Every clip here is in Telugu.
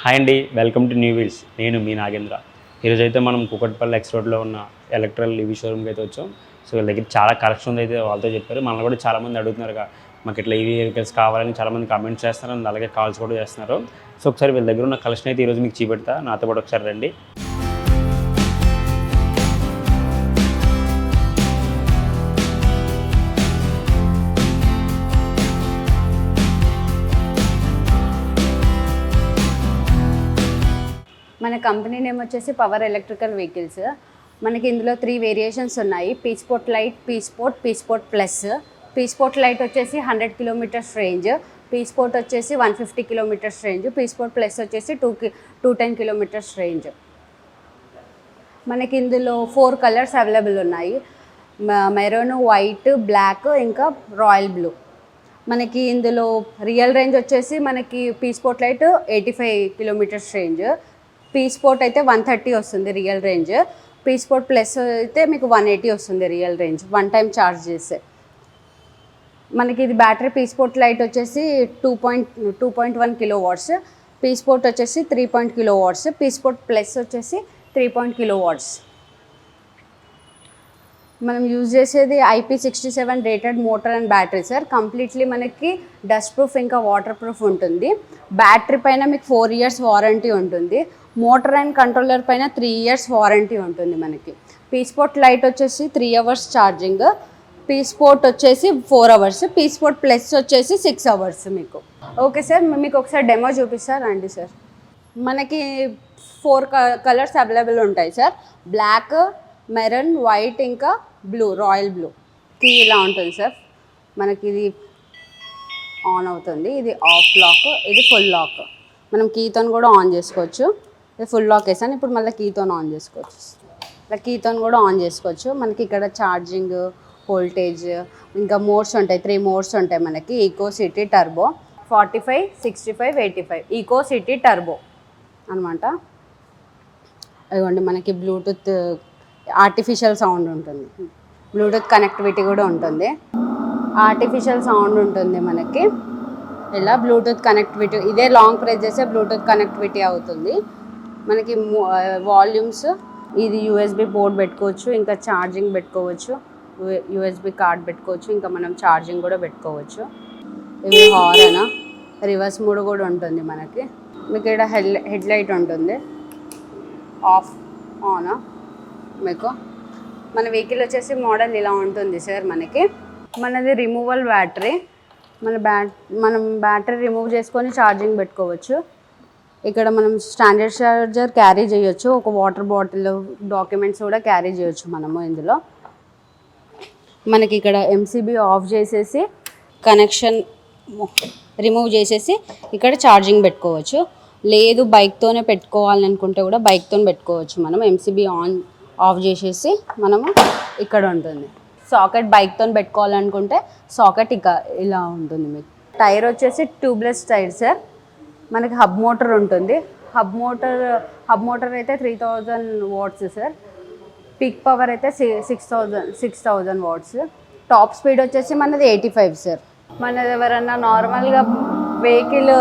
హాయ్ అండి, వెల్కమ్ టు న్యూ వీల్స్. నేను మీ నాగేంద్ర. ఈరోజు అయితే మనం కూకట్పల్లి ఎక్స్ రోడ్లో ఉన్న ఎలక్ట్రల్ ఈవీ షోరూమ్కి అయితే వచ్చాం. సో వీళ్ళ దగ్గర చాలా కలెక్షన్ అయితే వాళ్ళతో చెప్పారు. మనల్ని కూడా చాలామంది అడుగుతున్నారు, మాకు ఇట్లా ఈవీ వెహికల్స్ కావాలని చాలామంది కామెంట్స్ చేస్తున్నారు, అండ్ అలాగే కాల్స్ కూడా చేస్తున్నారు. సో ఒకసారి వీళ్ళ దగ్గర ఉన్న కలెక్షన్ అయితే ఈరోజు మీకు చూపెడతా. నాతో పాటు ఒకసారి రండి. మన కంపెనీ నేమ్ వచ్చేసి పవర్ ఎలక్ట్రికల్ వెహికల్స్. మనకి ఇందులో 3 వేరియేషన్స్ ఉన్నాయి. పీస్పోర్ట్ లైట్, పీస్పోర్ట్ ప్లస్. పీస్పోర్ట్ లైట్ వచ్చేసి 100 కిలోమీటర్స్ రేంజ్, పీస్పోర్ట్ వచ్చేసి 150 కిలోమీటర్స్ రేంజ్, పీస్పోర్ట్ ప్లస్ వచ్చేసి 210 కిలోమీటర్స్ రేంజ్. మనకి ఇందులో 4 కలర్స్ అవైలబుల్ ఉన్నాయి. మెరూన్, వైట్, బ్లాక్, ఇంకా రాయల్ బ్లూ. మనకి ఇందులో రియల్ రేంజ్ వచ్చేసి మనకి పీస్పోర్ట్ లైట్ 85 కిలోమీటర్స్ రేంజ్, పీస్పోర్ట్ అయితే 130 వస్తుంది రియల్ రేంజ్, పీస్పోర్ట్ ప్లస్ అయితే మీకు 180 వస్తుంది real range one time charge చేస్తే. మనకి ఇది బ్యాటరీ పీస్పోర్ట్ లైట్ వచ్చేసి 2.1 కిలో వాట్స్, పీస్పోర్ట్ వచ్చేసి 3 కిలో వాట్స్, పీస్పోర్ట్ ప్లస్ వచ్చేసి 3 కిలో వాట్స్. మనం యూజ్ చేసేది IP67 rated motor and battery sir. Completely మనకి డస్ట్ ప్రూఫ్ ఇంకా వాటర్ ప్రూఫ్ ఉంటుంది. బ్యాటరీ పైన మీకు 4 ఇయర్స్ వారంటీ ఉంటుంది. మోటార్ అండ్ కంట్రోలర్ పైన 3 ఇయర్స్ వారంటీ ఉంటుంది మనకి. పీస్పోర్ట్ లైట్ వచ్చేసి 3 అవర్స్ ఛార్జింగ్, పీస్పోర్ట్ వచ్చేసి 4 అవర్స్, పీస్పోర్ట్ ప్లస్ వచ్చేసి 6 అవర్స్ మీకు. ఓకే సార్, మీకు ఒకసారి డెమో చూపిస్తారు రండి సార్. మనకి 4 కలర్స్ అవైలబుల్ ఉంటాయి సార్. బ్లాక్, మెరూన్, వైట్, ఇంకా బ్లూ, రాయల్ బ్లూ. కీ ఇలా ఉంటుంది సార్. మనకి ఇది ఆన్ అవుతుంది, ఇది ఆఫ్ లాక్, ఇది ఫుల్ లాక్. మనం కీతో కూడా ఆన్ చేసుకోవచ్చు. ఇది ఫుల్ లాక్ వేసాను, ఇప్పుడు మళ్ళీ కీతో ఆన్ చేసుకోవచ్చు. ఇలా కీతో కూడా ఆన్ చేసుకోవచ్చు. మనకి ఇక్కడ ఛార్జింగ్, వోల్టేజ్, ఇంకా మోడ్స్ ఉంటాయి. 3 మోడ్స్ ఉంటాయి మనకి. Eco, city, turbo. 45, 65, 85 eco, city, turbo అనమాట. ఇదిగోండి మనకి బ్లూటూత్ ఆర్టిఫిషియల్ సౌండ్ ఉంటుంది, బ్లూటూత్ కనెక్టివిటీ కూడా ఉంటుంది. ఆర్టిఫిషియల్ సౌండ్ ఉంటుంది మనకి. ఇలా బ్లూటూత్ కనెక్టివిటీ, ఇదే లాంగ్ ప్రెస్ చేస్తే బ్లూటూత్ కనెక్టివిటీ అవుతుంది మనకి. వాల్యూమ్స్, ఇది USB పోర్ట్ పెట్టుకోవచ్చు, ఇంకా ఛార్జింగ్ పెట్టుకోవచ్చు, USB కార్డ్ పెట్టుకోవచ్చు, ఇంకా మనం ఛార్జింగ్ కూడా పెట్టుకోవచ్చు. ఇవి హారన్, రివర్స్ మోడ్ కూడా ఉంటుంది మనకి. మీకు ఇక్కడ హెడ్ లైట్ ఉంటుంది, ఆఫ్ ఆన్. మీకు మన వెహికల్ వచ్చేసి మోడల్ ఇలా ఉంటుంది సార్. మనది రిమూవల్ బ్యాటరీ. మనం బ్యాటరీ రిమూవ్ చేసుకొని ఛార్జింగ్ పెట్టుకోవచ్చు. ఇక్కడ మనం స్టాండర్డ్ ఛార్జర్ క్యారీ చేయొచ్చు, ఒక వాటర్ బాటిల్, డాక్యుమెంట్స్ కూడా క్యారీ చేయొచ్చు మనము. ఇందులో మనకి ఇక్కడ MCB ఆఫ్ చేసేసి కనెక్షన్ రిమూవ్ చేసేసి ఇక్కడ ఛార్జింగ్ పెట్టుకోవచ్చు. లేదు బైక్తోనే పెట్టుకోవాలని అనుకుంటే కూడా బైక్తో పెట్టుకోవచ్చు. మనం MCB ఆఫ్ చేసేసి మనము ఇక్కడ ఉంటుంది. సాకెట్ బైక్తో పెట్టుకోవాలనుకుంటే సాకెట్ ఇలా ఉంటుంది మీకు. టైర్ వచ్చేసి ట్యూబ్లెస్ టైర్ సార్. మనకి హబ్ మోటార్ ఉంటుంది. హబ్ మోటార్ అయితే 3000 వాట్స్ సార్. పీక్ పవర్ అయితే 6000 వాట్స్. టాప్ స్పీడ్ వచ్చేసి మనది 85 సార్. మనది ఎవరన్నా నార్మల్గా వెహికల్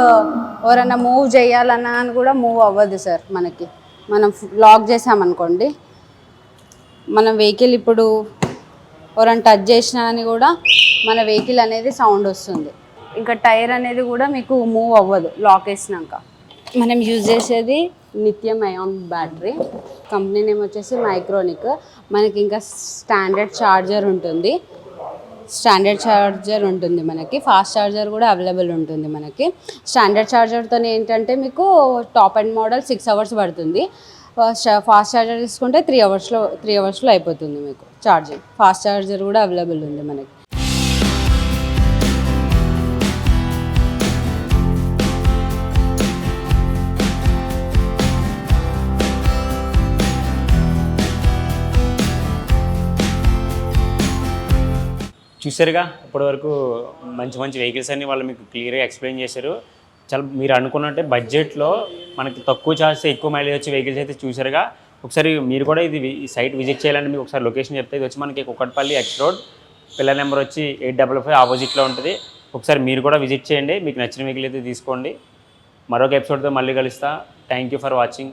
ఎవరన్నా మూవ్ చేయాలన్నా అని కూడా మూవ్ అవ్వదు సార్. మనం లాక్ చేసామనుకోండి, మన వెహికల్ ఇప్పుడు ఎవరైనా టచ్ చేసినా అని కూడా మన వెహికల్ అనేది సౌండ్ వస్తుంది. ఇంకా టైర్ అనేది కూడా మీకు మూవ్ అవ్వదు లాక్ వేసినాక. మనం యూజ్ చేసేది lithium ion battery. Company name వచ్చేసి మైక్రోనిక్. మనకి ఇంకా స్టాండర్డ్ ఛార్జర్ ఉంటుంది, మనకి ఫాస్ట్ ఛార్జర్ కూడా అవైలబుల్ ఉంటుంది మనకి. స్టాండర్డ్ ఛార్జర్తో ఏంటంటే మీకు టాప్ అండ్ మోడల్ 6 అవర్స్ పడుతుంది. ఫాస్ట్ ఛార్జర్ తీసుకుంటే 3 అవర్స్లో అయిపోతుంది మీకు ఛార్జింగ్. ఫాస్ట్ ఛార్జర్ కూడా అవైలబుల్ ఉంది మనకి. చూసారుగా, ఇప్పటివరకు మంచి వెహికల్స్ అన్ని వాళ్ళు మీకు క్లియర్గా ఎక్స్ప్లెయిన్ చేశారు. చాలా మీరు అనుకున్నట్టే బడ్జెట్లో మనకి తక్కువ ఛార్జ్ ఎక్కువ మైలేజ్ వచ్చే వెహికల్స్ అయితే చూసారుగా. ఒకసారి మీరు కూడా ఈ సైట్ విజిట్ చేయాలంటే మీకు ఒకసారి లొకేషన్ చెప్తే, ఇది వచ్చి మనకి Kukatpally X road, pillar number వచ్చి 855 ఆపోజిట్లో ఉంటుంది. ఒకసారి మీరు కూడా విజిట్ చేయండి. మీకు నచ్చిన వెహికల్ అయితే తీసుకోండి. మరొక ఎపిసోడ్తో మళ్ళీ కలుస్తా. Thank you for watching.